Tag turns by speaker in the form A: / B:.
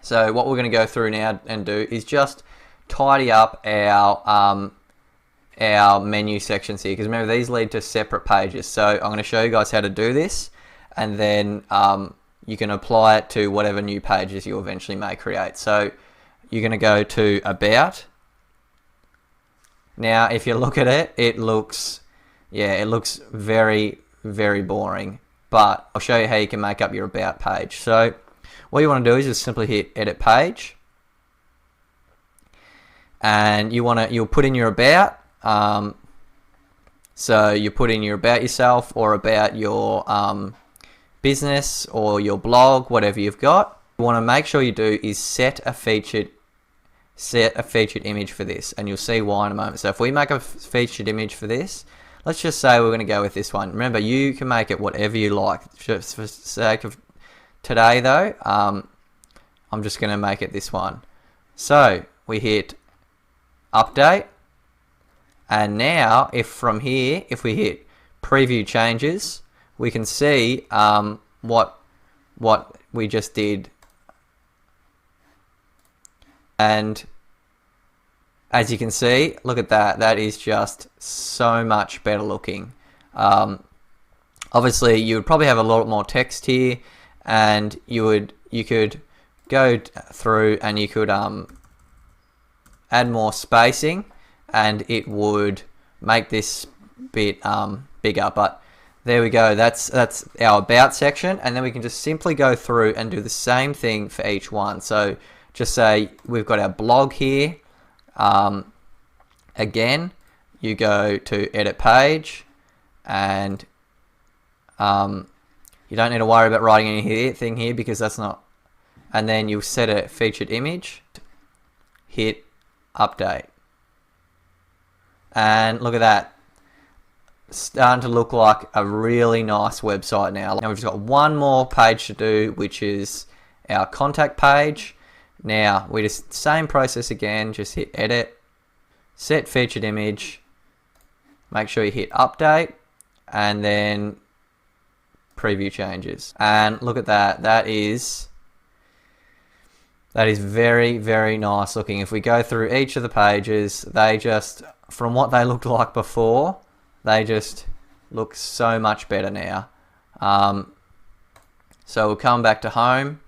A: So what we're going to go through now and do is just tidy up our menu sections here, because remember, these lead to separate pages. So I'm going to show you guys how to do this, and then you can apply it to whatever new pages you eventually may create. So you're going to go to About. Now if you look at it, it looks very, very boring, but I'll show you how you can make up your About page. So what you want to do is just simply hit Edit Page, and you'll put in your About. So you put in your About yourself, or about your business, or your blog, whatever you've got. What you want to make sure you do is set a featured image for this, and you'll see why in a moment. So if we make a featured image for this, let's just say we're going to go with this one. Remember, you can make it whatever you like. Just for sake of today though, I'm just going to make it this one. So we hit Update, and now if we hit Preview Changes, we can see what we just did. And as you can see, look at that. That is just so much better looking. Obviously, you would probably have a lot more text here, and you could go through and you could add more spacing, and it would make this bit bigger. But there we go. That's our About section, and then we can just simply go through and do the same thing for each one. So just say we've got our blog here. Again, you go to Edit Page, and you don't need to worry about writing anything here because that's not. And then you'll set a featured image, hit Update, and look at that. Starting to look like a really nice website now. Now we've just got one more page to do, which is our contact page. Now we just same process again, just hit Edit, set featured image, make sure you hit Update, and then Preview Changes. And look at that. That is very, very nice looking. If we go through each of the pages, they just, from what they looked like before, they just look so much better now. So we'll come back to home,